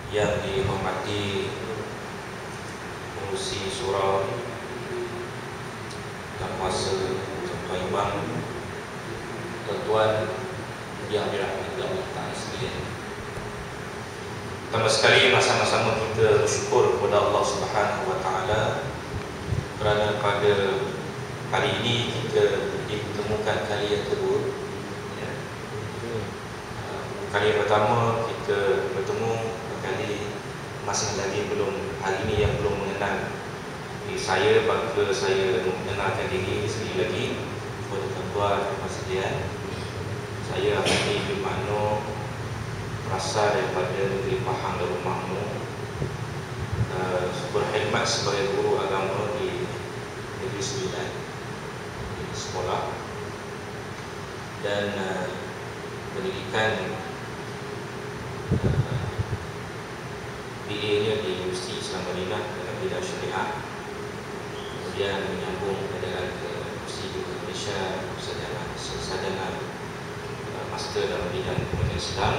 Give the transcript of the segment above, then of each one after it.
yang dihormati pengurusi surau dan kuasa tuan imam, tuan-tuan yang dirahmati Allah Ta'ala sekalian. Pertama sekali sama-sama kita bersyukur kepada Allah Subhanahu Wa Ta'ala kerana pada hari ini kita ditemukan kali yang kedua. Kali yang pertama kita bertemu, kali masih lagi belum, hari ini yang belum mengenal saya, maka saya mengenalkan diri sekali lagi kepada tuan-tuan dan sekalian. Saya Ahmadi bin Mano, berasal daripada negeri Pahang Darul Mahmud, berkhidmat sebagai guru agama di Negeri Sembilan di sekolah, dan pendidikan BA-nya di Universiti Islam Madinah dengan bidang syariah. Kemudian menyambung pelajaran ke Universiti Indonesia, sarjana master dalam bidang pendidikan Islam.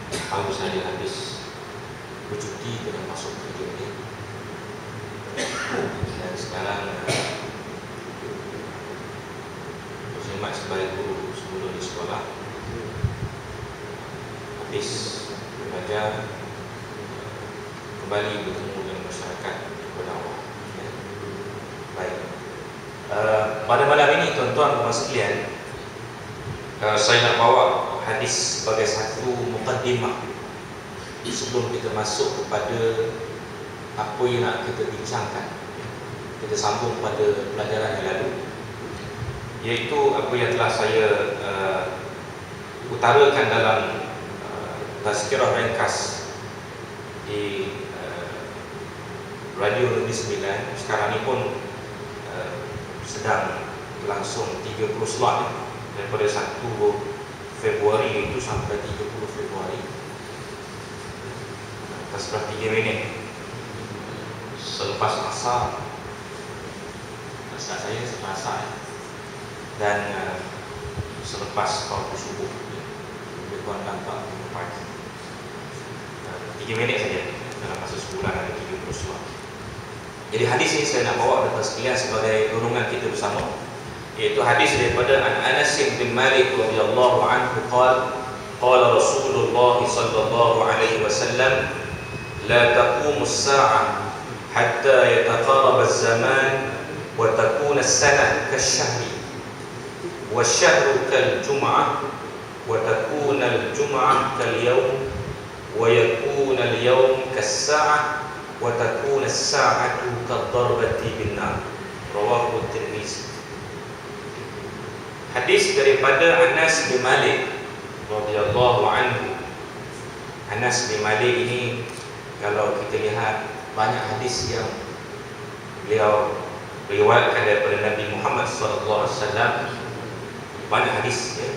Baru saja habis bercuti dan masuk kerja ini, dan sekarang berkhidmat sebagai guru sebelum di sekolah. Habis belajar, kembali bertemu dengan masyarakat kepada Allah. Baik. Pada malam ini tuan-tuan dan sekalian, saya nak bawa hadis sebagai satu mukaddimah sebelum kita masuk kepada apa yang nak kita bincangkan. Kita sambung pada pelajaran yang lalu, iaitu apa yang telah saya utarakan dalam tazkirah ringkas di Radio Negeri Sembilan. Sekarang ni pun sedang berlangsung 30 slot daripada 1 Februari itu sampai 30 Februari. Setelah 3 minit selepas asar, maksud saya selepas asar, dan selepas waktu subuh, lebih kurang 4 pagi. 3 minit saja dalam masa sebulan ada 30 slot. Jadi hadis ini saya nak bawa kepada sekalian sebagai dorongan kita bersama, iaitu hadis daripada Anas bin Malik radhiyallahu anhu qala qala Rasulullah sallallahu alaihi wasallam la taqumu as-sa'ah hatta yataqarraba az-zaman wa takuna as-sanah kash-shahri wash-shahru kal-jum'ah wa takuna al-jum'ah kal-yawm wa yakuna al-yawm kas-sa'ah wa takuna as-sa'atu kad-darbati bin-nar. Rawahu at-Tirmizi. Hadis daripada Anas bin Malik radhiyallahu anhu. Anas bin Malik ini, kalau kita lihat banyak hadis yang beliau riwayatkan daripada Nabi Muhammad sallallahu alaihi wasallam, banyak hadis ya.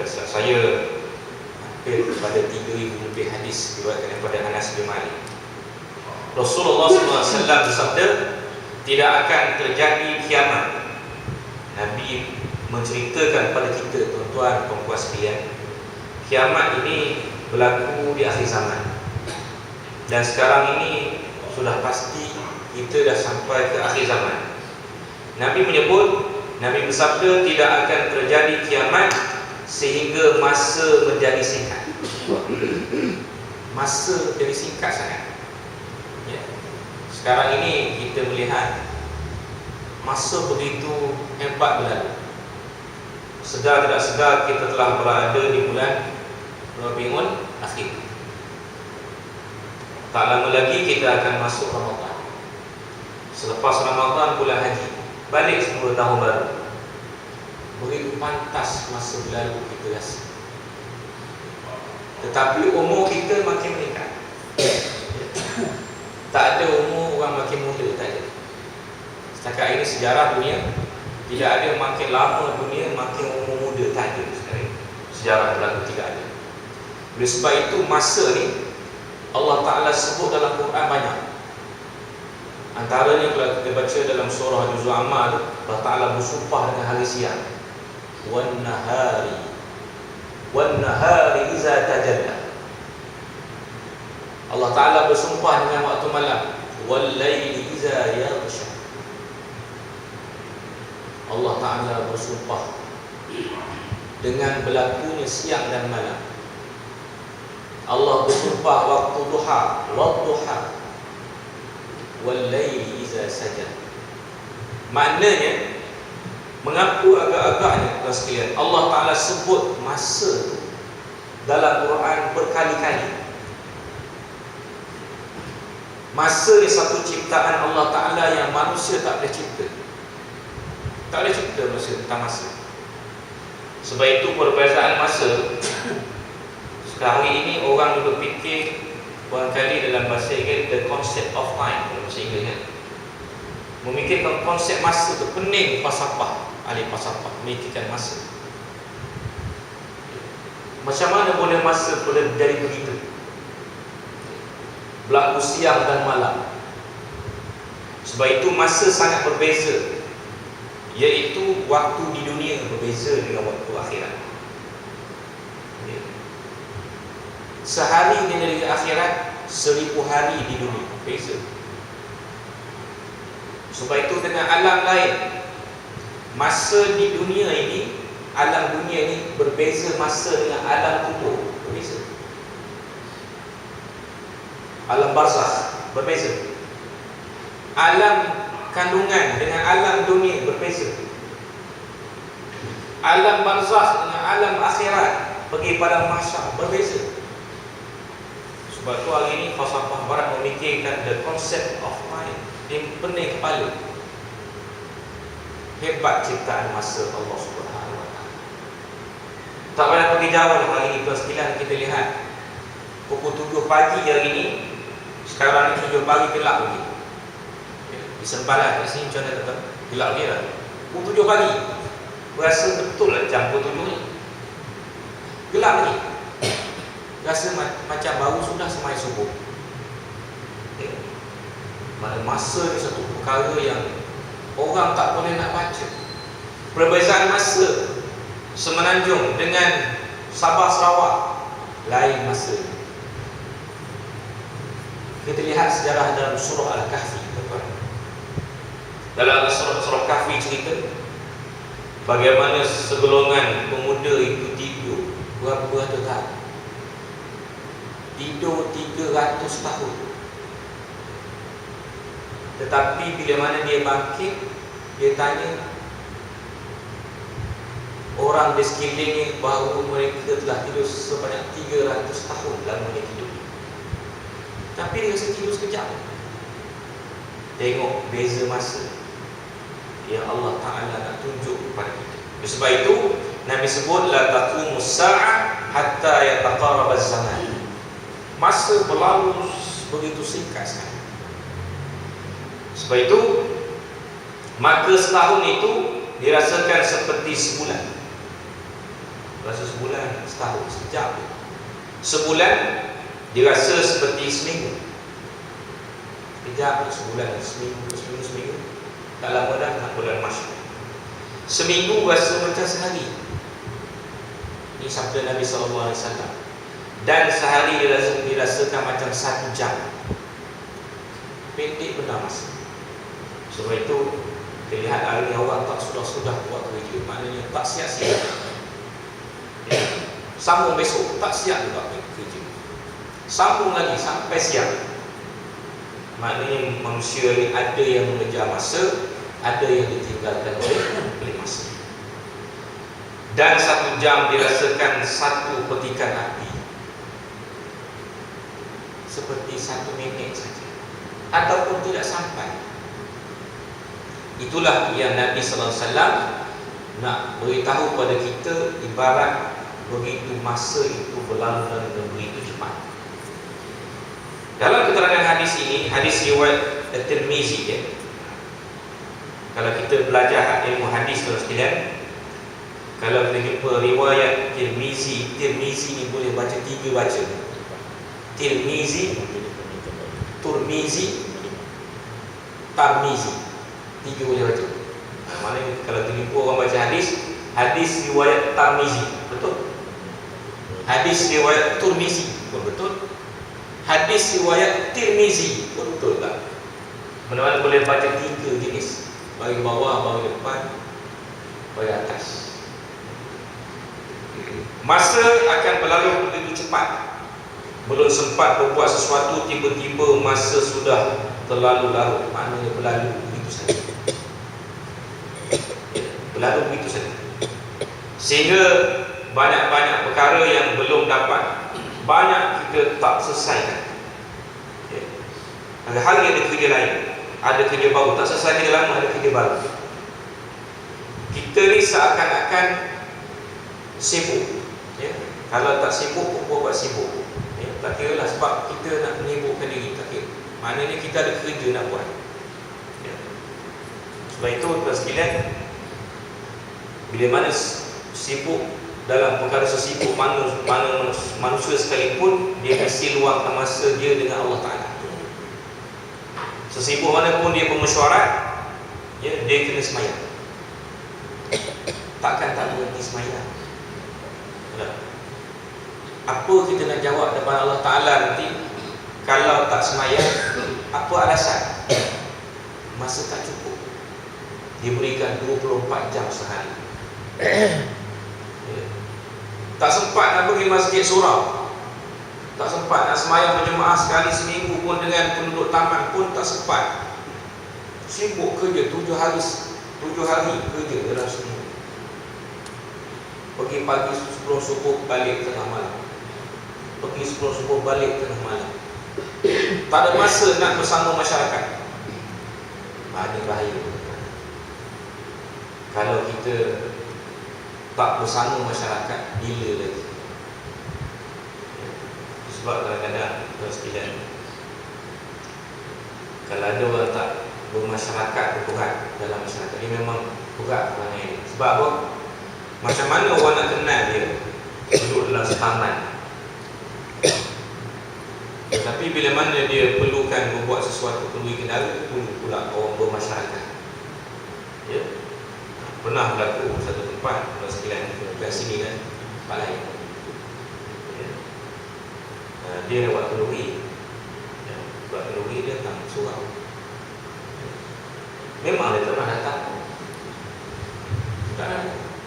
Saya hampir kepada 3,000 lebih hadis riwayatkan daripada Anas bin Malik. Rasulullah sallallahu alaihi wasallam bersabda, tidak akan terjadi kiamat. Nabi menceritakan kepada kita, tuan-tuan dan puan sekalian, kiamat ini berlaku di akhir zaman. Dan sekarang ini sudah pasti kita dah sampai ke akhir zaman. Nabi menyebut, Nabi bersabda, tidak akan terjadi kiamat sehingga masa menjadi singkat. Masa menjadi singkat sangat ya. Sekarang ini kita melihat masa begitu hebat berlalu. Sedar tidak sedar kita telah berada di bulan Rabiul Akhir. Tak lama lagi kita akan masuk Ramadan. Selepas Ramadan bulan haji, balik semula tahun baru. Begitu pantas masa berlalu kita rasa. Tetapi umur kita makin meningkat. Tak ada umur orang makin muda, tak ada. Setakat ini sejarah dunia, tidak ada makin lama dunia makin umur muda, tak ada sekarang. Sejarah berlaku tidak ada. Oleh sebab itu masa ni Allah Ta'ala sebut dalam Quran banyak. Antaranya kalau kita baca dalam surah Juzul Amal, Allah Ta'ala bersumpah dengan hari siang. Wan nahari iza tajalla. Allah Ta'ala bersumpah dengan waktu malam. Wal-laili iza yaghsha. Allah Ta'ala bersumpah dengan berlakunya siang dan malam. Allah bersumpah waktu duha, wadduha, wal-laili iza saja. Maknanya, mengapa agak-agaknya tuan sekalian Allah Ta'ala sebut masa dalam Quran berkali-kali. Masa ni satu ciptaan Allah Ta'ala yang manusia tak boleh cipta. Tak boleh cipta manusia tentang masa. Sebab itu perbezaan masa. Sekarang ini orang dulu fikir barangkali dalam bahasa Inggeris the concept of time, dalam bahasa Inggeris kan? Memikirkan konsep masa tu pening falsafah, ahli falsafah memikirkan masa. Macam mana boleh masa boleh jadi begitu? Berlaku siang dan malam. Sebab itu masa sangat berbeza, iaitu waktu di dunia berbeza dengan waktu akhirat. Sehari di negeri akhirat 1000 hari di dunia, beza. Sebab itu dengan alam lain, masa di dunia ini, alam dunia ini berbeza masa dengan alam kubur, berbeza. Alam barzakh berbeza. Alam kandungan dengan alam dunia berbeza. Alam barzakh dengan alam akhirat pergi pada mahsyar berbeza. Sebab tu hari ini falsafah barat memikirkan the concept of mind, yang pening kepala. Hebat ciptaan masa Allah Subhanahu Wa Taala. Tak payah pergi jauh hari ini tuan sekalian, kita lihat pukul 7 pagi hari ini. Sekarang ni 7 pagi gelap lagi. Di Sempalan kat sini macam mana tak? Gelap lagi lah. Pukul 7 pagi. Berasa betul lah jam pukul 7 ni. Gelap lagi. Rasa macam baru sudah semai subuh. Masa ni satu perkara yang orang tak boleh nak baca. Perbezaan masa Semenanjung dengan Sabah Sarawak lain masa. Kita lihat sejarah dalam surah Al-Kahfi. Dalam surah Kahfi cerita bagaimana segolongan pemuda itu tidur. Berapa ratus tahun? Tidur 300 tahun. Tetapi bila mana dia bangkit, dia tanya orang di sekelilingnya bahawa mereka telah tidur sebanyak 300 tahun lamanya tidur. Tapi dia rasa tidur sekejap. Tengok beza masa yang Allah Ta'ala nak tunjuk kepada kita. Sebab itu Nabi sebut la taqumus sa'ah hatta yataqarraba az-zaman. Masa berlalu begitu singkat sekali. Sebab itu maka setahun itu dirasakan seperti sebulan. Rasa sebulan, setahun, sekejap. Sebulan dirasa seperti seminggu. Sekejap, sebulan, seminggu. Tak lama dah nak bulan Masyar. Seminggu rasa macam sehari. Ini sabda Nabi SAW. Dan sehari dirasakan macam 1 jam. Pendek benar masa. Sebab itu kita lihat hari ini orang tak sudah buat kerja. Maknanya tak siap-siap. Sambung besok tak siap juga kerja. Sambung lagi sampai siang. Maknanya manusia ni ada yang mengejar masa, ada yang ditinggalkan oleh masa. Dan 1 jam dirasakan 1 petikan api, seperti 1 minit saja, ataupun tidak sampai. Itulah yang Nabi SAW nak beritahu pada kita, ibarat begitu masa itu berlalu dan begitu cepat. Dalam keterangan hadis ini, hadis riwayat At-Tirmizi ya. Kalau kita belajar ilmu hadis sekalian, kalau kita jumpa riwayat Tirmizi ni boleh baca 3 baca. Tirmizi, Turmizi, Tarmizi. 3 boleh baca. Maknanya kalau kita jumpa orang baca hadis riwayat Tarmizi, betul. Hadis riwayat Turmizi, betul. Hadis riwayat Tirmizi, betul tak? Mana-mana boleh baca 3 jenis, bagi bawah, bagi depan, bagi atas. Masa akan berlalu begitu cepat. Belum sempat berbuat sesuatu, tiba-tiba masa sudah terlalu larut. Maknanya berlalu begitu saja. Berlalu begitu saja. Sehingga banyak-banyak perkara yang belum dapat, banyak kita tak selesaikan. Hari ada kerja lain, ada kerja baru, tak selesai kerja lama, ada kerja baru. Kita ni seakan-akan sibuk. Kalau tak sibuk, buat sibuk. Tak kira lah, sebab kita nak menyibukkan diri, tak kira. Maknanya kita ada kerja nak buat. Sebab itu tuan sekalian, bila mana sibuk dalam perkara sesibuk mana manusia sekalipun, dia mesti luangkan masa dia dengan Allah Ta'ala. Sesibuk mana pun dia bermesyuarat, dia kena semayang. Takkan tak berhenti semayang. Apa kita nak jawab depan Allah Ta'ala nanti kalau tak semayang? Apa alasan? Masa tak cukup. Dia berikan 24 jam sehari. Tak sempat nak pergi masjid surau, tak sempat nak semayang berjemaah sekali seminggu pun dengan penduduk taman pun tak sempat. Sibuk kerja 7 hari kerja dalam seminggu. Pergi pagi 10 subuh, balik tengah malam. Pergi 10 subuh, balik tengah malam. Tak ada masa nak bersama masyarakat. Ini bahaya. Kalau kita tak bersama masyarakat, bila lagi? Sebab kadang-kadang tuan sekalian, kalau ada orang tak bermasyarakat, berat dalam masyarakat, dia memang berat orang ini. Sebab apa? Macam mana orang nak kenal dia duduk dalam taman? Tetapi bila mana dia perlukan membuat sesuatu, perlu kendala, perlu pula orang bermasyarakat. Ya? Pernah berlaku satu tempat, kalau sekalian ke sini kan, tempat lain. Ya. Dia nak buat kenduri. Ya. Buat kenduri dia datang surau. Ya. Memang dia tak pernah datang. Tak ada.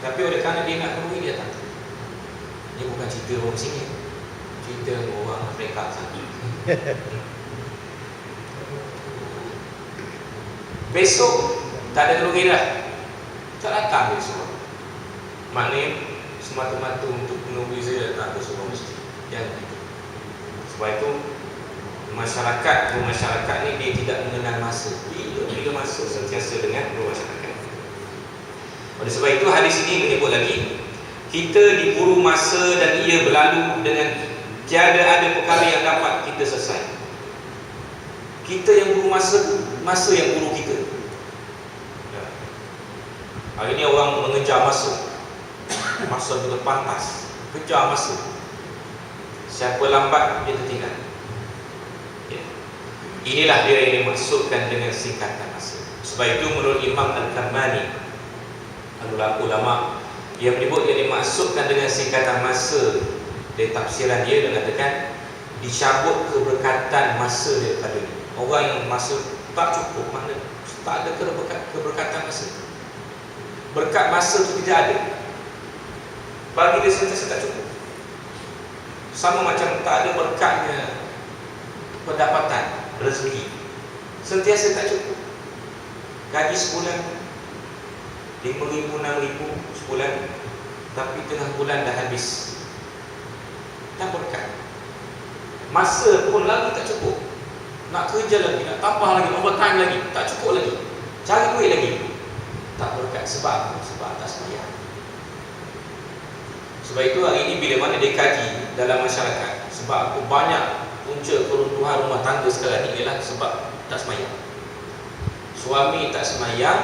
Tapi oleh kerana dia nak kenduri, dia datang. Dia bukan cerita orang sini, cerita orang Afrika sana. Besok tak ada kenduri dah, tak datang dia semua. Maknanya semata-mata untuk kenduri saya datang ke semua mesti. Jangan begitu. Sebab itu masyarakat ni dia tidak mengenal masa. Bila masa sentiasa dengan bermasyarakat. Oleh sebab itu hadis ini menyebut lagi, kita diburu masa dan ia berlalu dengan tiada ada perkara yang dapat kita selesai. Kita yang buru masa yang buru kita. Hari ini orang mengejar masa kita pantas, kejar masa. Siapa lambat, dia tertinggal. Ya. Inilah dia yang dimaksudkan dengan singkatan masa. Sebab itu menurut Imam Al-Karmani, ulama yang menyebut yang dimaksudkan dengan singkatan masa, dari tafsiran dia mengatakan dicabut keberkatan masa daripada ini. Orang yang masa tak cukup, maknanya tak ada keberkatan masa. Berkat masa itu tidak ada. Bagi dia sentiasa tak cukup. Sama macam tak ada berkatnya pendapatan, rezeki. Sentiasa tak cukup. Gaji sebulan 5,000, 6,000 sebulan, tapi tengah bulan dah habis. Tak berkat. Masa pun lagi tak cukup. Nak kerja lagi, nak tambah lagi, overtime lagi, tak cukup lagi. Cari duit lagi, tak berkat. Sebab tak sembahyang. Sebab itu hari ini bila mana dia kaji dalam masyarakat, sebab aku banyak punca keruntuhan rumah tangga sekarang ni ialah sebab tak sembahyang. Suami tak sembahyang,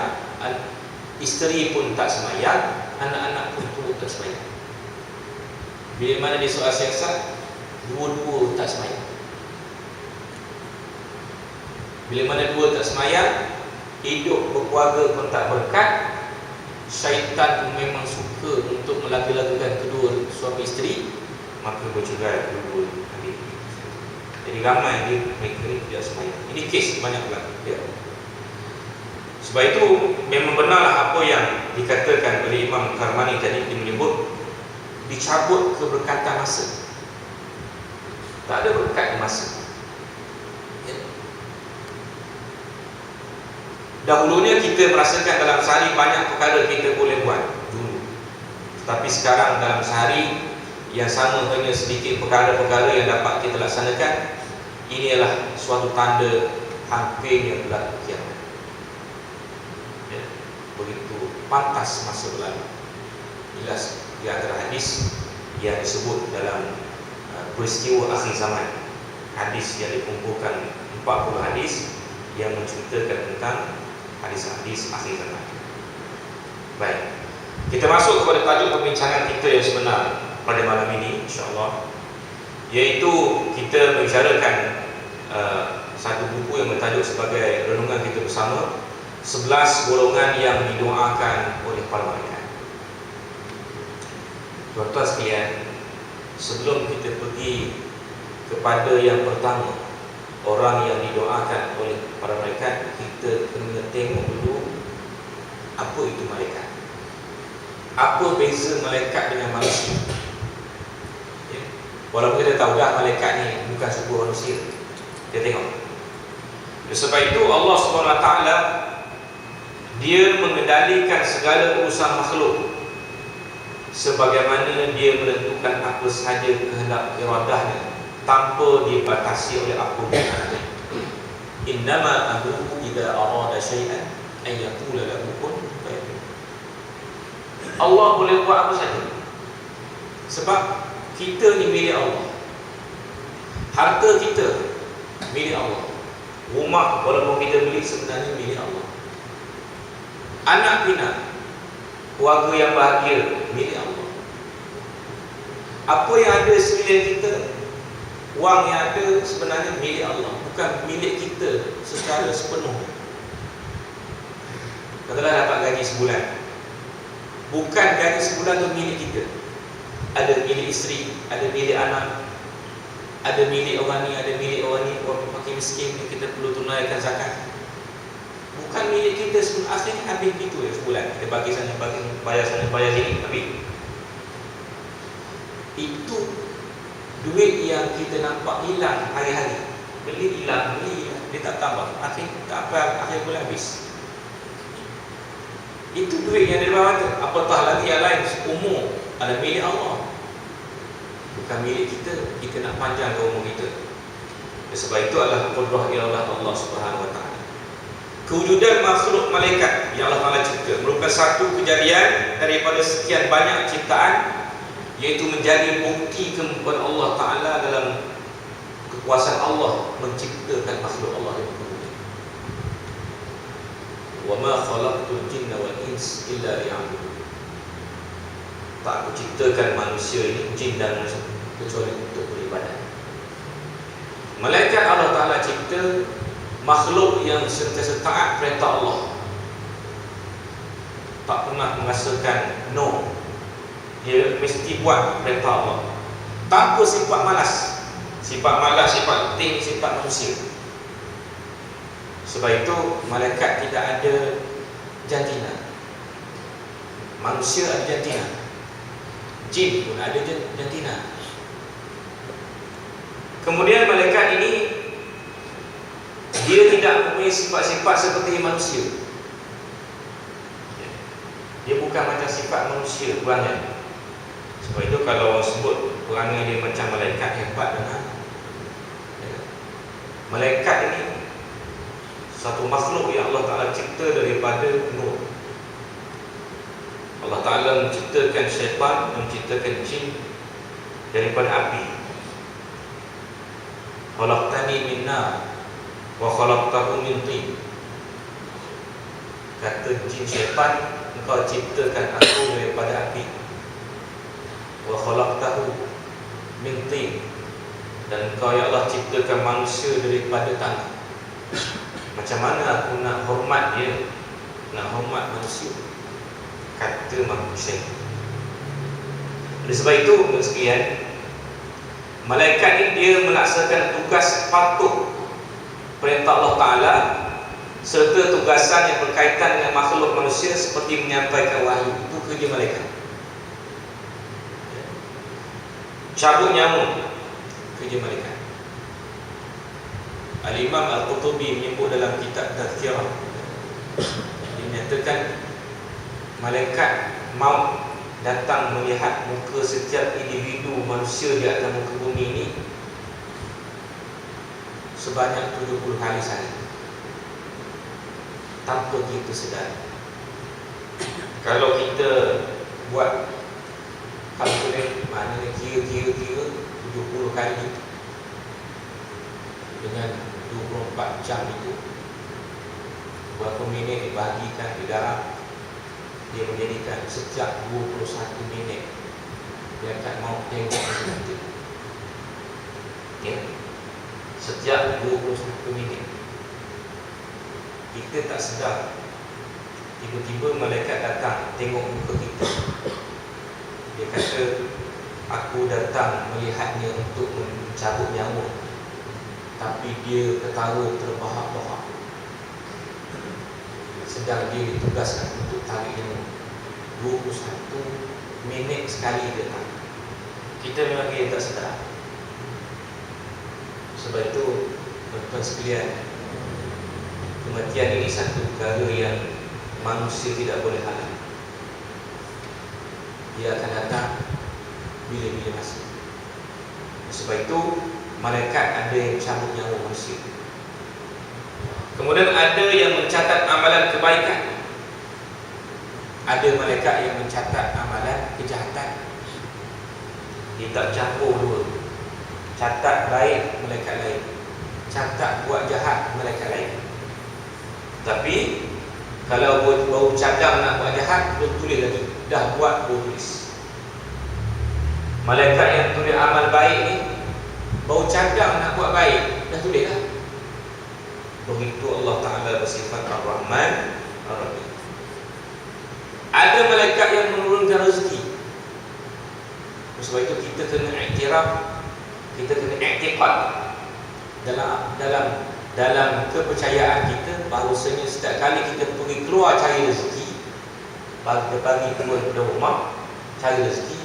isteri pun tak sembahyang, anak-anak pun turut tak sembahyang. Bila mana dia soal siasat, dua-dua tak sembahyang. Bila mana dua tak sembahyang, hidup berkeluarga pun tak berkat. Syaitan pun memang suka untuk melaga-lagakan kedua suami isteri, maka bercerai kedua-dua. Jadi ramai mereka ni tidak sembahyang. Ini kes banyak berlaku ya. Sebab itu memang benarlah apa yang dikatakan oleh Imam Karmani tadi, dia menyebut dicabut keberkatan masa. Tak ada berkat di masa ya. Dahulunya kita merasakan dalam sehari banyak perkara kita boleh buat dulu. Tetapi sekarang dalam sehari yang sama hanya sedikit perkara-perkara yang dapat kita laksanakan. Ini adalah suatu tanda hampirnya berlaku kiamat ya. Begitu pantas masa berlalu. Jelas di antara hadis yang disebut dalam peristiwa akhir zaman, hadis yang dikumpulkan 40 hadis yang menceritakan tentang hadis-hadis akhir zaman. Baik, kita masuk kepada tajuk perbincangan kita yang sebenar pada malam ini, insya-Allah, iaitu kita membicarakan satu buku yang bertajuk sebagai renungan kita bersama, 11 golongan yang didoakan oleh para malaikat. Tuan-tuan sekalian, sebelum kita pergi kepada yang pertama, orang yang didoakan oleh para malaikat, kita kena tengok dulu apa itu malaikat. Apa beza malaikat dengan manusia ya? Walaupun kita tahu dah malaikat ni bukan suku manusia, kita tengok. Sebab itu Allah SWT Dia mengendalikan segala urusan makhluk sebagaimana Dia menentukan apa sahaja kehendak iradahnya tanpa dibatasi oleh apa pun. Innama amruhu idza arada syai'an an yaqula lahu kun fayakun. Allah boleh buat apa saja. Sebab kita ni milik Allah. Harta kita milik Allah. Rumah walaupun kita beli sebenarnya milik Allah. Anak pinak, keluarga yang bahagia milik Allah. Apa yang ada sekeliling kita, wang yang ada sebenarnya milik Allah, bukan milik kita secara sepenuhnya. Katakanlah dapat gaji sebulan, bukan gaji sebulan tu milik kita. Ada milik isteri, ada milik anak, ada milik orang ni, ada milik orang ni, orang fakir miskin yang kita perlu tunaikan zakat. Bukan milik kita sebelum akhirnya habis gitu ya sebulan. Kita bagi sana, bagi bayar sana, bayar sini, habis. Itu duit yang kita nampak hilang hari-hari. Beli hilang, dia tak tambah. Akhir bulan habis. Itu duit yang dari bawah tu. Apatah lagi yang lain, umur ada milik Allah, bukan milik kita. Kita nak panjang ke umur kita. Sebab itu adalah qudrah ilallah Allah Subhanahu Wa Taala. Kewujudan makhluk malaikat yang Allah Taala cipta merupakan satu kejadian daripada sekian banyak ciptaan, iaitu menjadi bukti kemampuan Allah Taala dalam kekuasaan Allah menciptakan makhluk Allah yang berbudi. Wa ma khalaqtul jinna wal ins illa liya'budun. Tak aku ciptakan manusia ini, jin dan manusia, kecuali untuk beribadah. Malaikat Allah Ta'ala cipta makhluk yang sentiasa taat perintah Allah, tak pernah merasakan no. Dia mesti buat perintah Allah, tanpa sifat malas. Sifat malas, sifat penting, sifat manusia. Sebab itu malaikat tidak ada jantina. Manusia ada jantina, jin pun ada jantina. Kemudian malaikat ini dia tidak mempunyai sifat-sifat seperti manusia. Dia bukan macam sifat manusia perangai. Sebab itu kalau orang sebut perangai dia macam malaikat, hebat dengan malaikat ini satu makhluk yang Allah Ta'ala cipta daripada nur. Allah Ta'ala menciptakan syaitan, menciptakan jin daripada api. Khalaqtani min nar wa khalaqtahu min tin. Kata jin syaitan, engkau ciptakan aku daripada api. Wa khalaqtahu min tin, dan engkau ya Allah ciptakan manusia daripada tanah. Macam mana aku nak hormat dia, nak hormat manusia? Kata manusia. Oleh sebab itu, sekalian, Malaikat ni dia melaksanakan tugas patuh perintah Allah Ta'ala serta tugasan yang berkaitan dengan makhluk manusia seperti menyampaikan wahyu. Itu kerja malaikat. Cabut nyamuk, kerja malaikat. Al-Imam Al-Qurtubi menyebut dalam kitab Tazkirah, dia menyatakan malaikat maut datang melihat muka setiap individu manusia di atas muka bumi ini sebanyak 70 kali sehari, tanpa kita sedar. Kalau kita buat kalkulasi, maknanya kira 70 kali itu dengan 24 jam itu, berapa minit dibahagikan di dalam, dia menjadikan setiap 21 minit dia akan mau tengok nanti. Ya. Setiap 21 minit kita tak sedar, tiba-tiba malaikat datang tengok muka kita. Dia kata, aku datang melihatnya untuk mencabut nyamuk, tapi dia ketawa terbahak-bahak, sedang dia ditugaskan untuk tarik nyamuk. 21 minit sekali dia tarik. Kita memang dia tak sedar. Sebab itu, tuan-tuan sekalian, kematian ini satu perkara yang manusia tidak boleh halang. Dia akan datang bila-bila masa. Sebab itu malaikat ada yang cabut nyawa manusia. Kemudian ada yang mencatat amalan kebaikan, ada malaikat yang mencatat amalan kejahatan. Dia tak campur dua. Catat baik malaikat lain, catat buat jahat malaikat lain. Tapi kalau baru cadang nak buat jahat, belum tulis lagi, dah buat baru tulis. Malaikat yang tulis amal baik ni baru cadang nak buat baik, dah tulis dah. Begitu Allah Ta'ala bersifat Ar-Rahman Ar-Rahim. Ada malaikat yang menurunkan rezeki. Sebab itu kita kena iktiraf, kita kena iktiqad dalam kepercayaan kita bahawasanya setiap kali kita pergi keluar cari rezeki, pagi keluar dari rumah cari rezeki,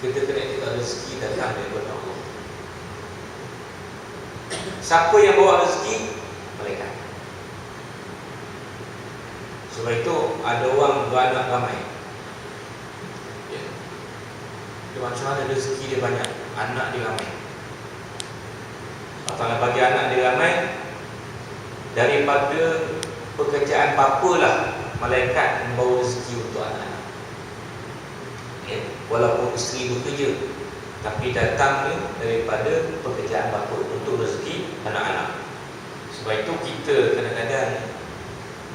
kita kena iktiqad rezeki datang daripada Allah. Siapa yang bawa rezeki? Malaikat. Sebab itu ada orang beranak ramai. Dia macam mana rezeki dia banyak, anak dia ramai. Allah bagi anak dia ramai, daripada pekerjaan papalah malaikat membawa rezeki untuk anak-anak. Ya, walaupun isteri bekerja, tapi datang ni daripada pekerjaan bapa untuk rezeki anak-anak. Sebab itu kita kadang-kadang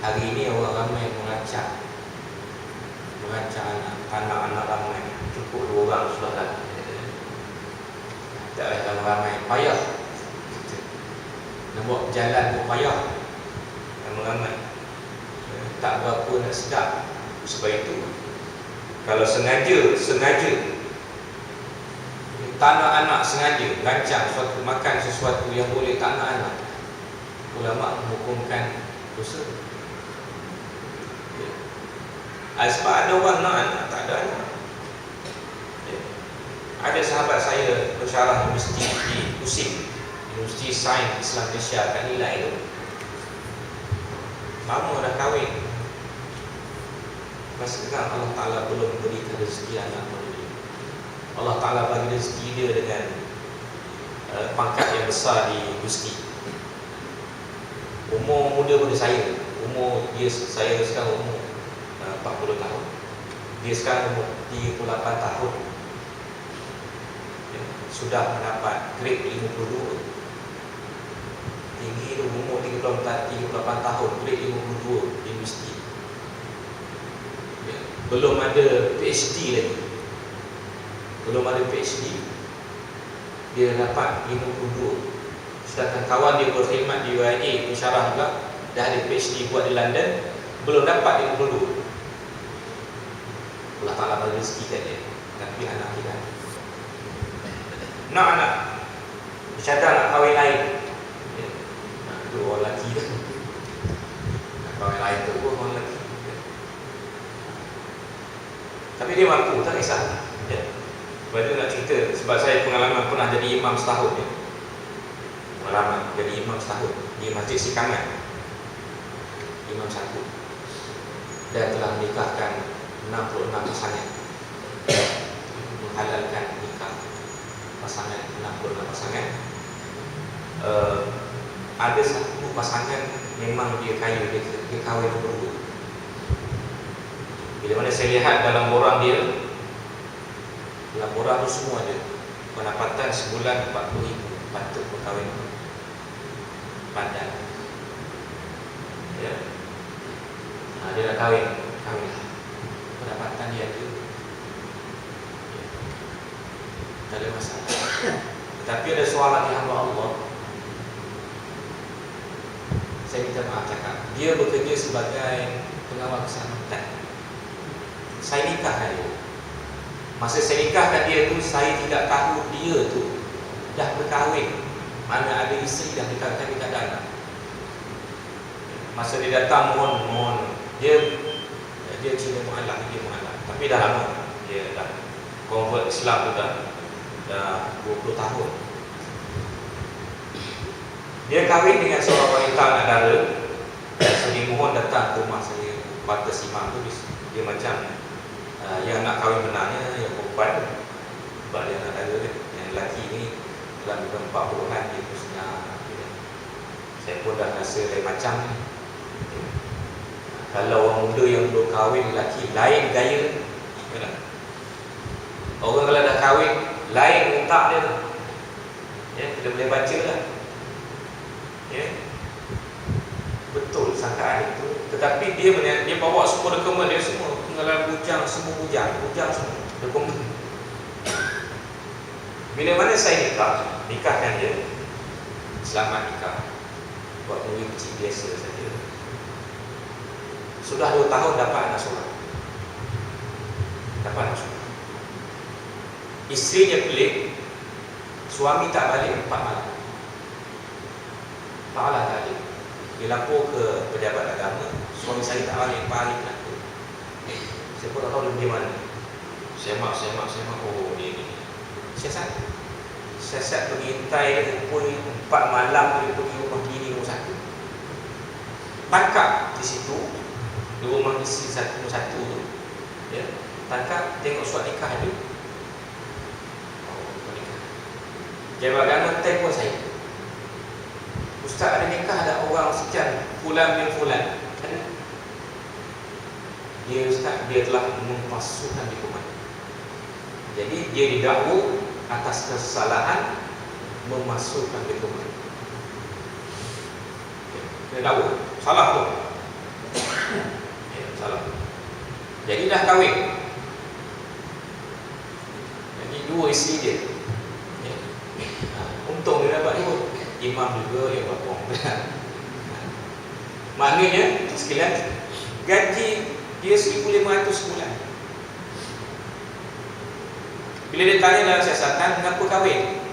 hari ini orang ramai merancang anak ramai, cukup 2 orang sudah dah. Tak ada ramai, payah. Nak buat jalan pun payah, ramai-ramai, tak berapa nak sedap. Sebab itu kalau sengaja tak nak anak, sengaja rancang makan sesuatu yang boleh tak nak anak, ulama menghukumkan dosa. Sebab ada orang nak anak, tak ada anak. Ada sahabat saya bersyarah universiti di USIM, Universiti Sains Islam Malaysia kat Nilai tu, lama dah kahwin, masa sekarang Allah Ta'ala belum berikan rezeki anak dia. Allah Ta'ala bagi rezeki dia dengan pangkat yang besar di universiti. Umur muda pada saya, saya sekarang umur 40 tahun, dia sekarang umur 38 tahun, ya, sudah mendapat grade 52. Tinggi tu umur 38 tahun, grade 52 di universiti, ya, belum ada PhD lagi. Dia dapat 52. Sedangkan kawan dia berkhidmat di UIA pensyarah juga, dah ada PhD buat di London, belum dapat 52. Allah Ta'ala bagi rezeki kat dia, tapi anak kita. nak anak, bercadang nak kahwin lain. Ya. Itu orang lelaki tu. Nak kahwin lain tu pun orang lelaki. Ya. Tapi dia mampu, tak kisah. Ya. Sebab tu nak cerita, sebab saya pengalaman pernah jadi imam setahun. Ya. Pengalaman jadi imam setahun di Masjid Sikangan, imam satu, dan telah menikahkan 66 pasangan, menghalalkan nikah pasangan 66 pasangan. Ada satu pasangan memang dia kaya, dia kahwin berdua. Bila mana saya lihat dalam borang dia, dalam borang tu semua ada pendapatan sebulan 40,000, patut berkahwin padan. Ya. Dia nak kahwin, kahwinlah. Pendapatan dia ada. Ya. Tak ada masalah. Tetapi ada soalan di hamba Allah. Saya minta maaf cakap, dia bekerja sebagai pengawal keselamatan. Saya nikahkan dia. Masa saya nikahkan dia tu, saya tidak tahu dia tu dah berkahwin, mana ada isteri dah nikahkan, dia tak ada anak. Masa dia datang mohon dia Cina mu'alaf, dia mu'alaf. Tapi dah lama, dia dah convert Islam tu dah 20 tahun. Dia kahwin dengan seorang wanita anak dara. So dia mohon datang ke rumah saya, batas imam tu. Dia macam yang nak kahwin benarnya yang perempuan, sebab dia anak dara dia. Yang lelaki ni dalam 40-an dia tu senyap. Saya pun dah rasa lain macam ni. Kalau orang muda yang belum kahwin, lelaki lain gaya. Orang kalau dah kahwin, lain otak dia tu. Ya, kita boleh baca lah. Ya, betul sangkaan itu. Tetapi dia bawa semua dokumen dia semua, pengalaman bujang, semua bujang semua dokumen. Bila mana saya nikahkan dia, selamat nikah, buat murid kecil biasa saja. Sudah 2 tahun dapat anak seorang. Isterinya pelik, suami tak balik 4 malam. Tak balik. Dia lapor ke pejabat agama, suami saya tak balik 4 hari kenapa. Saya pun tak tahu dia pergi mana. Semak. Oh dia ni. Siasat pergi intai dia pun 4 malam dia pergi rumah bini nombor 1. Tangkap di situ, di rumah isi nombor 1 tu. Ya, tangkap, tengok surat nikah dia. Nikah. Jabat agama telefon saya. Ustaz, ada nikah, ada orang sekian, fulan bin fulan. Ada. Dia Ustaz, dia telah memasukkan dokumen. Jadi dia didakwa atas kesalahan memasukkan dokumen. Dia dakwa, salah tu. Ya, salah. Jadi dah kahwin. Jadi 2 isteri dia. Ya. Untung dia dapat 2. Imam juga yang bakong. Maknanya sekalian, gaji dia 1,500 sebulan. Bila dia tanya dalam siasatan, kenapa kahwin?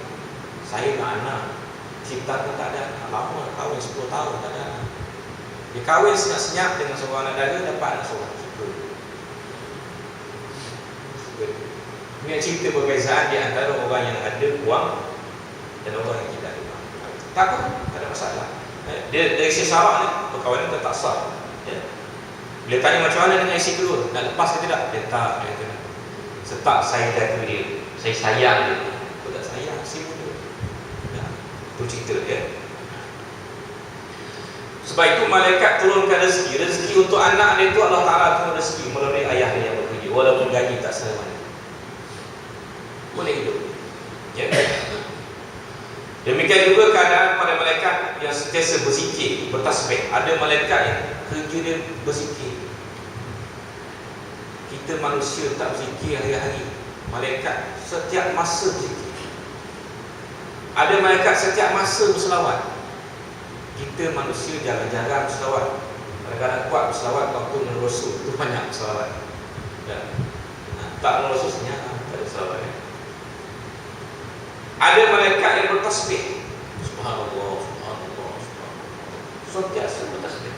Saya nak anak. Cipta pun tak ada anak. Lama kahwin 10 tahun tak ada anak. Dia kahwin senyap-senyap dengan seorang anak dara, dapat anak seorang. Ini cerita perbezaan di antara orang yang ada wang dan orang yang tidak ada wang. Tak apa, tak ada masalah. Dia dari sisi syarak ni, perkahwinan tak sah. Ya. Bila tanya macam mana dengan isteri kedua, nak lepas ke tidak? Dia tak. Dia kena. Sebab saya jaga dia, saya sayang dia. Aku tak sayang, si muda. Ya. Itu cerita dia. Sebab itu malaikat turunkan rezeki. Rezeki untuk anak dia itu Allah Ta'ala turun rezeki melalui ayah dia yang bekerja, walaupun gaji tak sama. Boleh hidup. Ya. Demikian juga keadaan pada malaikat yang sentiasa berzikir, bertasbih. Ada malaikat yang kerja dia berzikir. Kita manusia tak berzikir hari-hari. Malaikat setiap masa berzikir. Ada malaikat setiap masa berselawat. Kita manusia jarang-jarang berselawat. Kadang-kadang kuat berselawat waktu menerosu, itu banyak berselawat. Tak menerosu senyap, tak ada selawat. Ada malaikat yang bertasbih. Subhanallah, subhanallah, subhanallah. Sentiasa bertasbih.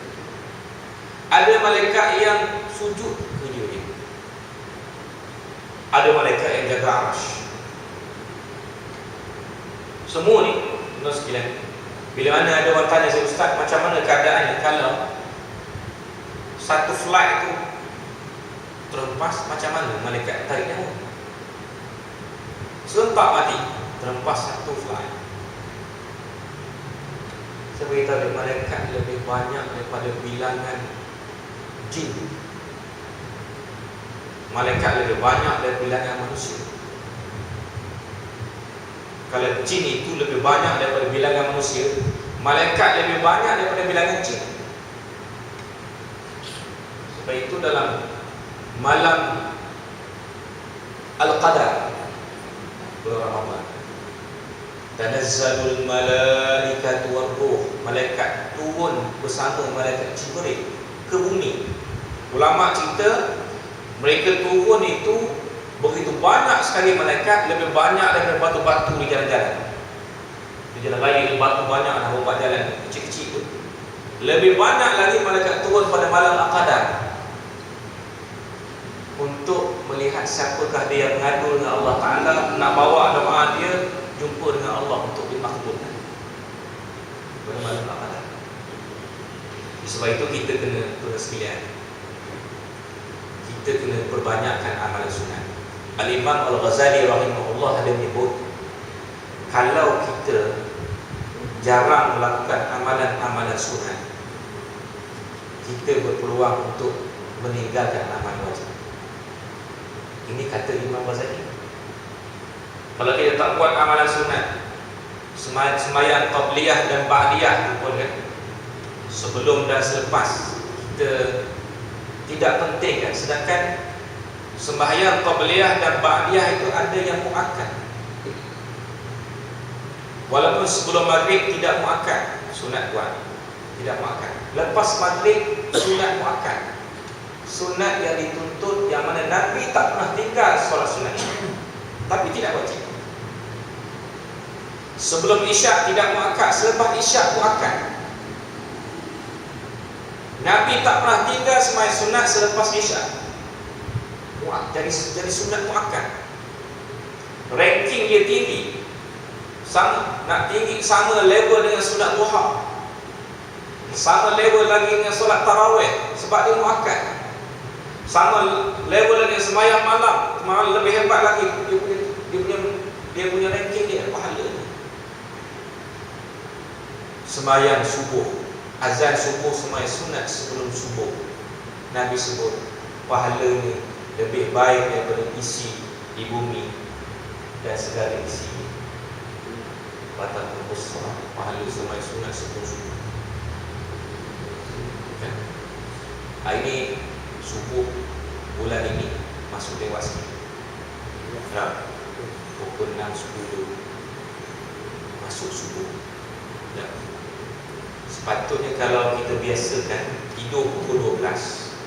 Ada malaikat yang sujud sujud. Ada malaikat yang jaga arasy. Semua ni, tuan sekalian, bila mana ada orang tanya saya, Ustaz, macam mana keadaannya kalau satu flight tu terlepas, macam mana malaikat tarik nyawa? Serempak mati, terlepas satu flight. Saya beritahu, malaikat lebih banyak daripada bilangan jin. Malaikat lebih banyak daripada bilangan manusia. Kalau jin itu lebih banyak daripada bilangan manusia, malaikat lebih banyak daripada bilangan jin. Sebab itu dalam malam Al-Qadar bulan Ramadan, tanazzalul malaikatu war-ruh, malaikat turun bersama malaikat Jibril ke bumi. Ulama cerita mereka turun itu begitu banyak sekali malaikat, lebih banyak daripada batu-batu di jalan-jalan. Di jalan raya batu banyak nak buat jalan kecil-kecil tu. Lebih banyak lagi malaikat turun pada malam Al-Qadar untuk melihat siapakah dia yang mengadu dengan Allah Ta'ala, nak bawa doa dia jumpa dengan Allah untuk dimakbulkan pada malam Al-Qadar. Sebab itu kita kena sekalian, kita kena perbanyakkan amalan sunat. Al-Imam Al-Ghazali rahimahullah ada menyebut, kalau kita jarang melakukan amalan-amalan sunat, kita berpeluang untuk meninggalkan amalan wajib. Ini kata Imam Ghazali. Kalau kita tak buat amalan sunat, sembahyang qabliyah dan ba'diyah pun kan, sebelum dan selepas, kita tidak penting kan. Sedangkan sembahyang qabliyah dan ba'diyah itu ada yang muakkad. Walaupun sebelum maghrib tidak muakkad, sunat buat, tidak muakkad. Lepas maghrib sunat muakkad. Sunat yang dituntut, yang mana Nabi tak pernah tinggal solat sunat ini, tapi tidak wajib. Sebelum isyak tidak muakkad, selepas isyak muakkad. Nabi tak pernah tinggal sembahyang sunat selepas isyak. Jadi sunat muakkad. Ranking dia tinggi, sama, nak tinggi sama level dengan sunat duha, sama level lagi dengan solat tarawih sebab dia muakkad, sama level dengan sembahyang malam, malah lebih hebat lagi dia punya ranking dia, pahala ni. Sembahyang subuh, azan subuh, sembahyang sunat sebelum subuh, Nabi sebut pahalanya lebih baik daripada isi di bumi dan segala isi. Batal tembus pahala sembahyang sunat sebelum subuh. Kan? Ini subuh bulan ini masuk dewasa. Ya. Pukul 6.10 masuk subuh. Ya. Sepatutnya kalau kita biasakan tidur pukul 12,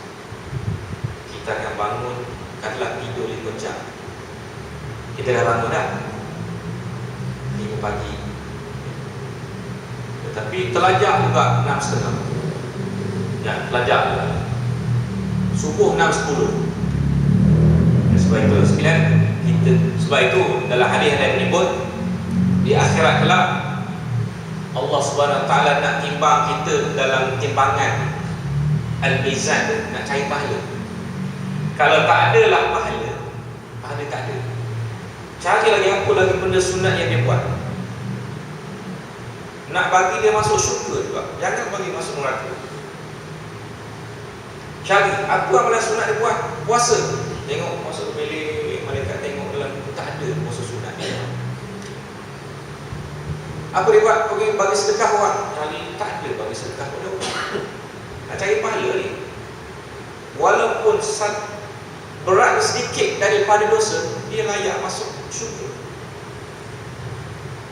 kita akan bangun, katalah tidur 5 jam, kita dah bangun dah 5 pagi. Tetapi telajak juga 6.30. Ya, telajak juga. Subuh 6.10. Sebab itu sekalian, sebab itu dalam hadis yang menyebut di akhirat kelak Allah Subhanahu Wa Taala nak timbang kita dalam timbangan al-mizan, nak cari pahala. Kalau tak adalah pahala tak ada. Cari lagi apa lagi benda sunat yang dia buat. Nak bagi dia masuk syurga juga, jangan bagi masuk neraka. Cari apa amalan sunat dia buat. Puasa, tengok masuk bilik malaikat, tengok dalam tak ada puasa sunat. Apa dia buat? Pergi bagi sedekah orang, cari tak ada bagi sedekah orang. Nak cari pahala ni, walaupun berat sedikit daripada dosa, dia layak masuk syurga.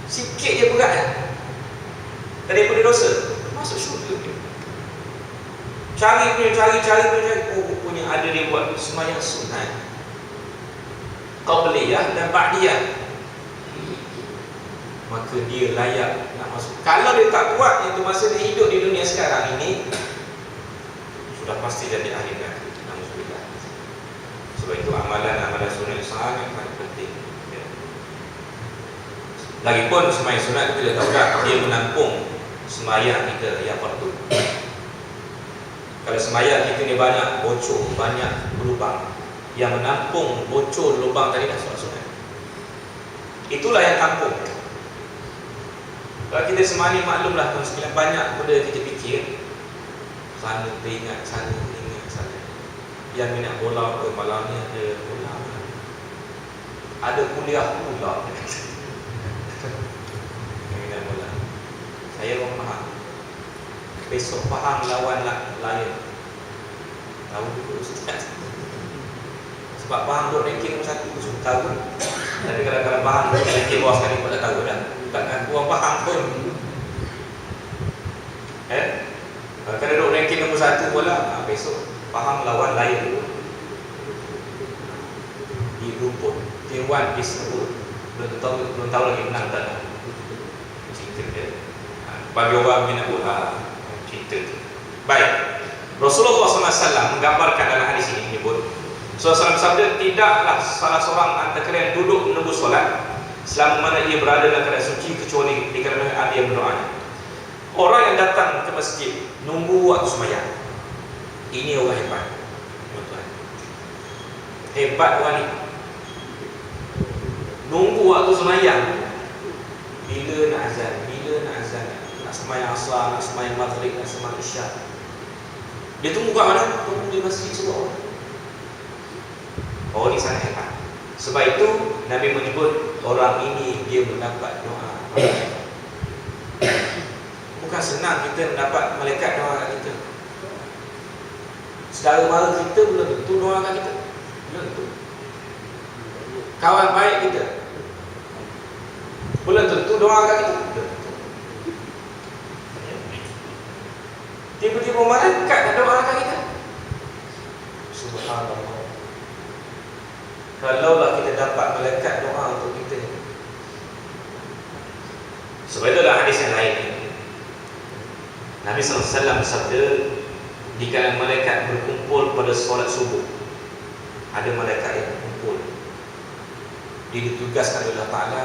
Sikit je berat kan daripada dosa, masuk syurga dia. Cari. Oh, rupanya ada dia buat sembahyang sunat qabliyah dan ba'diyah. maka dia layak nak masuk. Kalau dia tak kuat itu masa dia hidup di dunia sekarang ini, sudah pasti jadi ahli neraka. Alhamdulillah. Sebab itu amalan-amalan sunat sangat penting. Ya. Lagipun sembahyang sunat itu kita tahu dah, dia menampung sembahyang kita yang fardu. Kalau sembahyang kita ni banyak bocor, banyak berlubang, yang menampung bocor lubang tadi dah solat sunat. Itulah yang tampung. Kalau kita sembahyang maklumlah tuan sekalian, banyak benda kita fikir, sana teringat, sana teringat, sana. Yang minat bola ke malam ni ada bola, ada kuliah pula. Yang minat bola, saya orang faham. Besok faham lawan lain. Tahu juga Ustaz. Sebab faham duk ranking nombor 1 tu sudah tahu. Tapi kalau faham duk ranking bawah sekali pun tak tahu dah. Takkan kurang faham pun. Kalau duk ranking nombor 1 pula, besok faham lawan lain. Di rumput Tier 1 di Singapura belum tahu lagi menang tak. Cerita dia. Bagi orang minat bola, cerita tu. Baik. Rasulullah SAW menggambarkan dalam hadis ini menyebut, Rasulullah SAW sabda, tidaklah salah seorang antara kalian duduk menunggu solat selama mana ia berada dalam keadaan suci kecuali dikarenakan dia berdoa. Orang yang datang ke masjid nunggu waktu sembahyang, ini orang hebat. Hebat orang ni. Nunggu waktu sembahyang, bila nak azan, nak sembahyang asar, nak sembahyang maghrib, nak sembahyang isyak. Dia tunggu kat mana? Tunggu di masjid sebuah orang. Orang ni sangat hebat. Sebab itu Nabi menyebut orang ini dia mendapat doa. Bukan senang kita mendapat malaikat doa kat kita. Saudara mara kita belum tentu doa kat kita. Belum tentu. Kawan baik kita belum tentu doa kat kita. Tiba-tiba malaikat nak doa kat kita. Subhanallah. Kalaulah kita dapat malaikat doa untuk kita. Sebab itulah hadis yang lain, Nabi SAW bersabda, di kalangan malaikat berkumpul pada solat subuh, ada malaikat yang berkumpul. Dia ditugaskan oleh Allah Ta'ala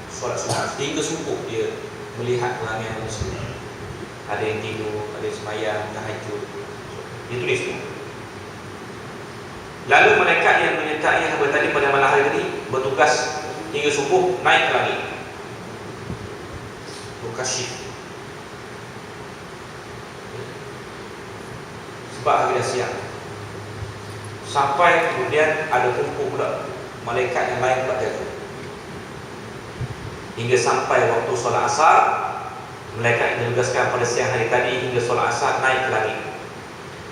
solat subuh. Hingga subuh dia melihat perangai manusia. Ada yang tidur, ada yang sembahyang, tahajud. Dia tulis tu. Lalu malaikat yang menyertai hamba tadi pada malam hari tadi bertugas hingga subuh naik ke langit. Berkasyif. Sebab hari dah siang. Sampai kemudian ada kumpul pula malaikat yang lain buat jaga. Hingga sampai waktu solat asar, malaikat yang ditugaskan pada siang hari tadi hingga solat asar naik ke langit.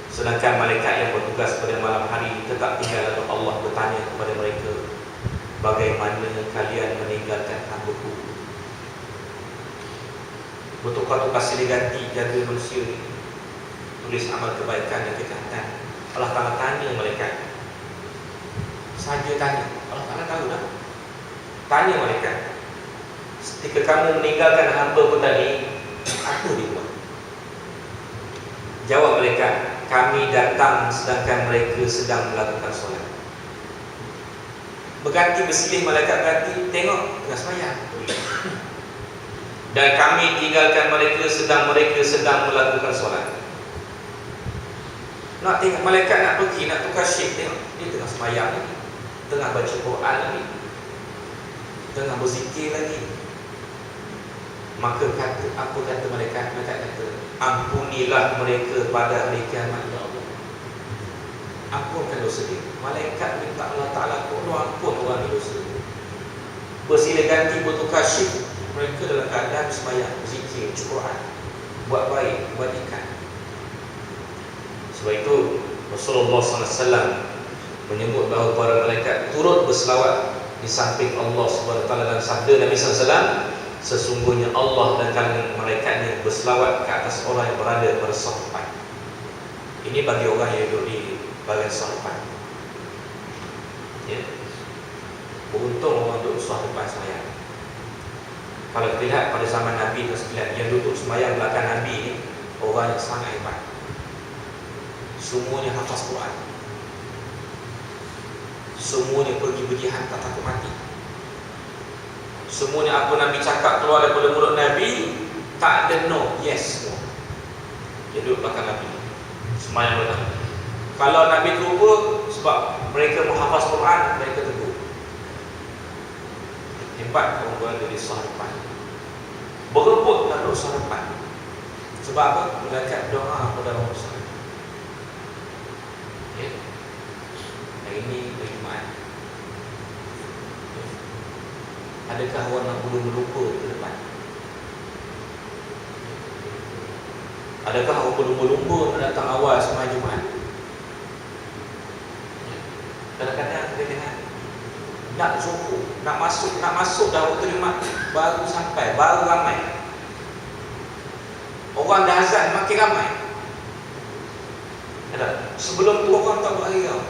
Sedangkan malaikat yang bertugas pada malam hari tetap tinggal, lalu Allah bertanya kepada mereka, bagaimana kalian meninggalkan hamba-Ku? Bertukar-tukar silih ganti jaga manusia ni. Tulis amal kebaikan dan kejahatan. Allah Ta'ala tanya malaikat. Saja tanya. Allah Ta'ala tahu dah. Tanya malaikat, ketika kamu meninggalkan hamba-Ku tadi, apa dia buat? Jawab malaikat, kami datang sedangkan mereka sedang melakukan solat. Berganti bersilih malaikat berganti, tengok tengah sembahyang. Dan kami tinggalkan mereka sedang melakukan solat. Nak tengok malaikat nak pergi, nak tukar shift, tengok dia tengah sembahyang lagi, tengah baca Quran lagi, tengah berzikir lagi. Maka apa kata malaikat? Malaikat kata, ampunilah mereka pada hari kiamat, ya Allah. Ampunkan dosa dia. Malaikat minta Allah Ta'ala pun ampun orang dosa. Bersilih ganti, bertukar shift. Mereka dalam keadaan sembahyang, berzikir, Quran, buat baik, buat ikan. Sebab itu Rasulullah SAW menyebut bahawa para malaikat turut berselawat di samping Allah SWT. Dan sabda Nabi SAW, sesungguhnya Allah dan kalangan malaikatnya berselawat ke atas orang yang berada pada sahufan. Ini bagi orang yang duduk di bahagian sahufan. Ya. Beruntung orang duduk sahufan sembahyang. Kalau kita lihat pada zaman Nabi yang duduk sembahyang belakang Nabi ni, orang yang sangat hebat. Semuanya hafaz Quran. Semuanya pergi berjihad tak takut mati. Semuanya apa Nabi cakap keluar daripada mulut Nabi, tak ada no, yes semua. Dia duduk belakang Nabi, sembahyang belakang. Kalau Nabi terlupa sebab mereka menghafaz Quran, mereka tegur. Hebat orang dari sah depan, berebut nak duduk sah depan. Sebab apa? Malaikat doa pada orang besar. Ya. Hari ini hari Jumaat. Adakah orang nak berlumba-lumba ke depan? Adakah orang berlumba-lumba nak datang awal sembahyang Jumaat? Kadang-kadang kita lihat nak zuhur, nak masuk dah waktu Jumaat, baru sampai, baru ramai. Orang dah azan makin ramai. Sebelum tu orang tak berhirau,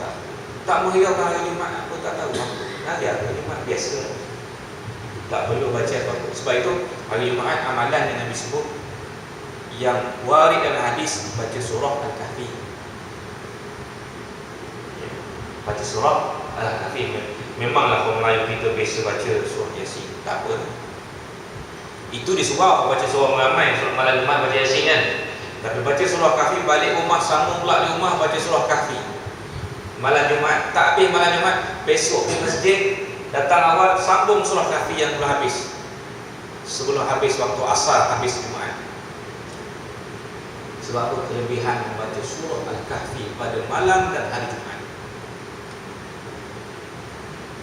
tak menghiraukan hari Jumaat apa, tak tahu apa. Hari Jumaat biasa, tak perlu baca apa-apa. Sebab itu hari Jumaat amalan yang Nabi sebut, yang warid dalam hadis, baca surah Al-Kahfi. Baca surah Al-Kahfi. Memanglah orang Melayu kita biasa baca surah Yasin, tak apa. Itu disuruh baca surah ramai, surah malam Jumaat baca Yasin kan. Tapi baca surah Kahfi, balik rumah sambung pula di rumah baca surah Kahfi. Malam Jumaat, tak habis malam Jumaat, besok di masjid datang awal sambung surah Kahfi yang telah habis. Sebelum habis waktu asar, habis Jumaat. Sebab apa kelebihan membaca surah Al-Kahfi pada malam dan hari Jumaat.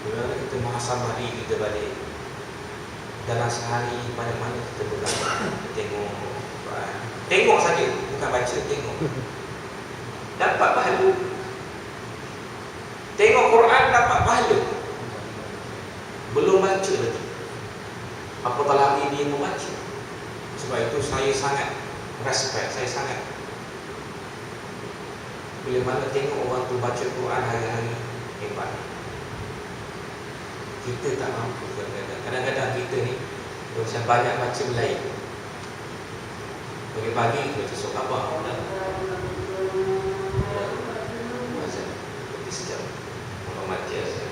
Bila kita muhasabah diri kita balik, dalam sehari pada mana kita berada, tengok saja, bukan baca, tengok. Dapat pahala. Tengok Quran dapat pahala. Belum baca lagi, apatah lagi dia membaca. Sebab itu saya sangat respect, saya sangat, bila mana tengok orang tu baca Quran hari-hari, hebat. Kita tak mampu kadang-kadang kita ni macam banyak baca Melayu. Pagi-pagi baca surah apa? Azan berarti sejam. Orang mati azan.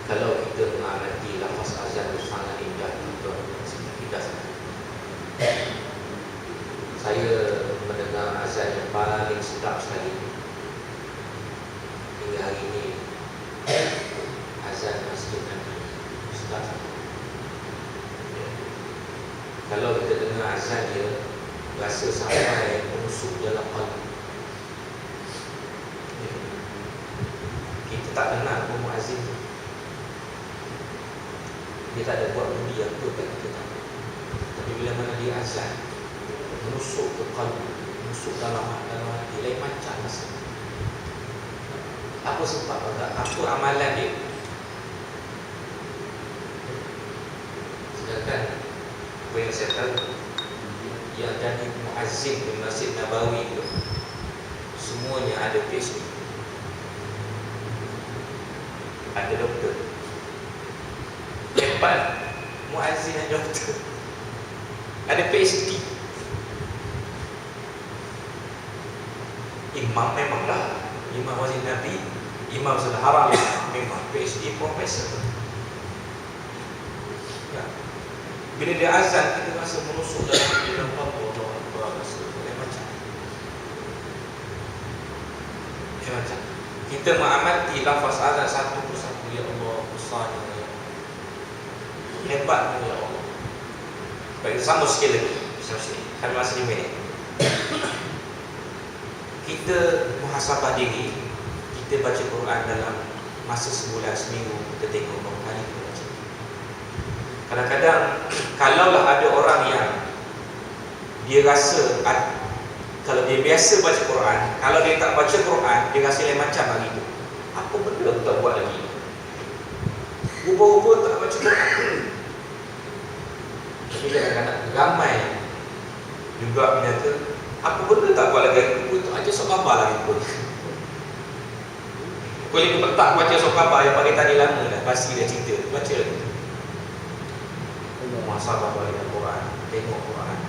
Kalau kita mengamati lafaz azan itu sangat indah, tuan-tuan, kita sangat. Saya mendengar azan yang paling sedap sekali hingga hari ini, azan masjid Nabi, sedap sangat. Kalau kita dengar azan dia, rasa sampai menusuk dalam qalbi. Dia tak ada buat budi apa kat kita tak. Tapi bila mana dia azan, menusuk ke kalbu, menusuk dalam hati, lain macam rasa. Apa sebab tak? Apa amalan dia? Sedangkan apa yang saya tahu, yang jadi muazzin di Masjid Nabawi itu semuanya ada PhD, ada doktor. Hebat muazzin dan doktor, ada PhD. Imam memanglah, imam wajib Nabi, imam sudah haram, memang PhD profesor. Ya. Bila dia azan, kita rasa menusuk dalam hati dan Allah rasa macam kita mengamati lafaz azan satu persatu. Ya Allah, besarnya ya Allah, hebatnya ya Allah. Baik, sama sikit lagi. Kami masih 5 minit. Kita muhasabah diri. Kita baca Quran dalam masa sebulan, seminggu. Kita tengok berapa kali kita baca. Kadang-kadang kalaulah ada orang yang dia rasa kalau dia biasa baca Quran, kalau dia tak baca Quran, dia rasa lain macam hari itu. Apa benda aku tak buat lagi? Ubah-ubah tak baca Quran. Tapi kadang-kadang ramai juga menyata, apa benda tak buat lagi? Itu aja sok khabar lagi pun. Kau ni petang baca sok khabar yang pakai tadi lama dah, pasti dia cerita, baca lagi. Muhasabah bagi Al-Quran, tengok Quran.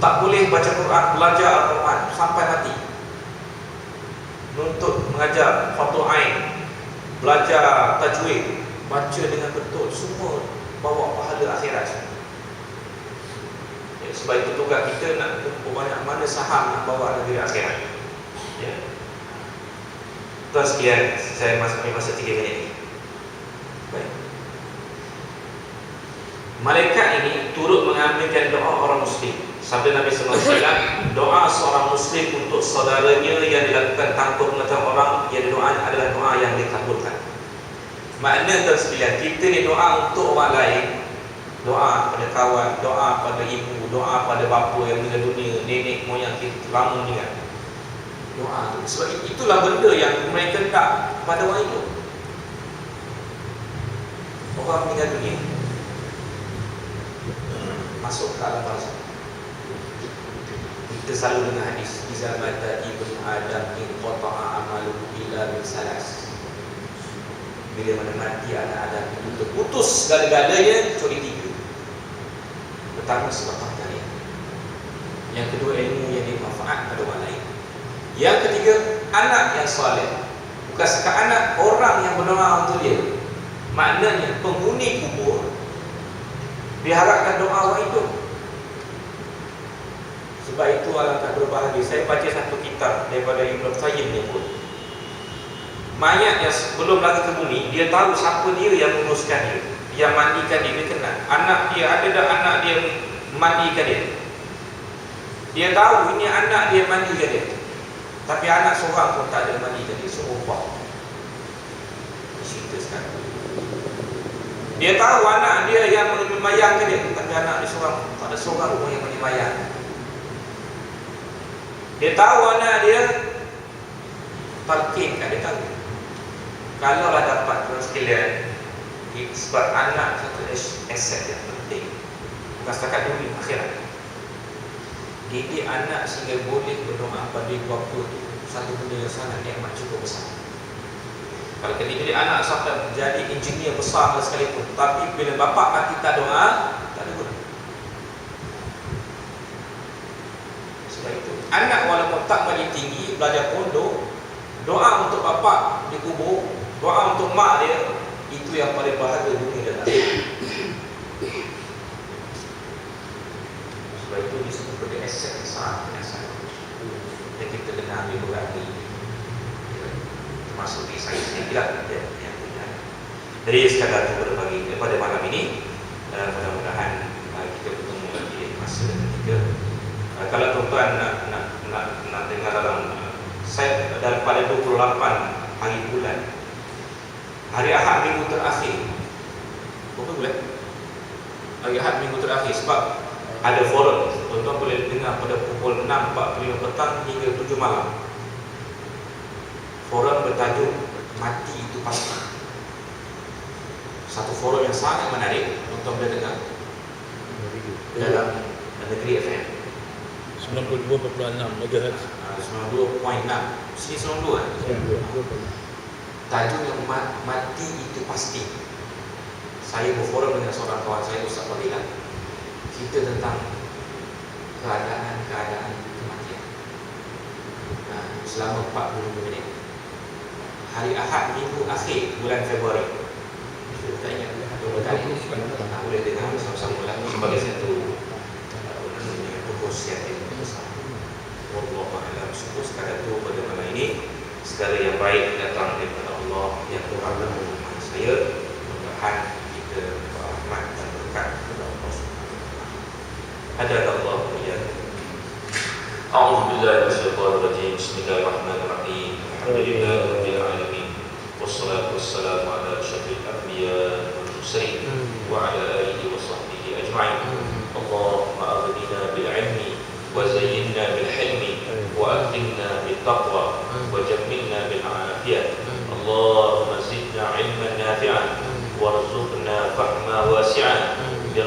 Tak boleh baca Quran, belajar Al-Quran sampai mati. Nuntut mengajar fardu ain, belajar tajwid, baca dengan betul, semua bawa pahala akhirat. Ya, sebab itu tugas kita nak banyak mana saham nak bawa negeri akhirat. Ya. Tuan sekalian, saya masa 3 minit. Baik. Malaikat ini turut mengambilkan doa orang muslim. Sabda Nabi SAW, doa seorang muslim untuk saudaranya yang dilakukan tanpa pengetahuan orang, yang doa adalah doa yang dikabulkan. Makna tuan sekalian, kita ni doa untuk orang lain, doa pada kawan, doa pada ibu, doa pada bapa yang meninggal dunia, nenek moyang kita lama meninggal. Doa tu. Sebab itulah benda yang mereka tak pada orang itu. Orang meninggal dunia masuk ke alam barzakh. Kita selalu dengar hadis, iza mata ibnu adam in qata'a amaluhu illa min salas. Bila mana mati anak Adam itu terputus segala-galanya kecuali 3. Pertama, sebab kematian. Yang kedua, ilmu yang bermanfaat pada orang lain. Yang ketiga, anak yang soleh. Bukan sekadar anak, orang yang berdoa untuk dia. Maknanya penghuni kubur diharapkan doa orang itu. Sebab itu alangkah berbahagia. Saya baca satu kitab daripada Ibnu Qayyim ni pun. Mayat yang belum lagi ke bumi, dia tahu siapa dia yang menguruskan dia, yang mandikan dia, dia kenal. Anak dia, ada dah anak dia mandikan dia. Dia tahu ini anak dia mandikan dia. Tapi anak seorang pun tak ada mandikan dia, semua buat. Cerita sekarang. Dia tahu anak dia yang memayangkan dia, tapi anak dia seorang, tak ada seorang pun yang memayang. Dia tahu anak dia talqin kat dia tahu. Kalau lah dapat tuan sekalian, sebab anak satu aset yang penting, bukan setakat dunia, akhirat. Didik anak sehingga boleh berdoa pada bapa tu satu benda yang sangat nikmat cukup besar. Kalau kita didik anak sampai menjadi engineer besar sekalipun, tapi bila bapa mati tak doa, tak ada guna. Sebab itu anak walaupun tak makin tinggi, belajar pondok, doa untuk bapa di kubur, doa untuk mak dia, itu yang paling berharga dunia dan akhirat. Sebab itu disebut sebagai aset yang sangat yang kita kena ambil berani, termasuk di sains yang tidak yang punya. Jadi sekadar itu pada malam ini, mudah-mudahan kita bertemu lagi di masa ketiga. Kalau tuan-tuan nak dengar dalam saya daripada 28 hari bulan, hari Ahad minggu terakhir, berapa bulan? Hari Ahad minggu terakhir, sebab ada forum. Tuan-tuan boleh dengar pada pukul 6.45 petang hingga 7 malam. Forum bertajuk Mati Itu Pasti. Satu forum yang sangat menarik. Tuan-tuan boleh dengar dalam Negeri FM 92.6 MHz. 92.6. Sini 92 kan? Tajuk yang Mati Itu Pasti. Saya berforum dengan seorang kawan saya, Ustaz Fadilah. Cerita tentang keadaan kematian selama 45 minit. Hari Ahad minggu akhir bulan Februari. Saya tak ingat boleh dengar sama-sama lah sebagai satu perkongsian yang besar. Wallahu a'lam. Syukur sekadar itu pada malam ini segala yang baik datang daripada Allah yang Tuhan menurunkan saya. Mudah-mudahan kita berahmat dan berkat kepada Allah Subhanahu wa taala. Hadana Allah wa iyyakum. A'udzu billahi minasyaitonir rajim. Bismillahirrahmanirrahim. Alhamdulillahirabbil alamin. Wassalatu wassalamu ala asyrafil anbiya wal mursalin wa ala alihi wa sahbihi ajma'in. Allahumma aghnina bil 'ilmi wa zayyinna bil hilmi wa akrimna bit taqwa wa jammilna bil 'afiyah. Allahumma zidna 'ilman nafi'an warzuqna fahma wasi'an bi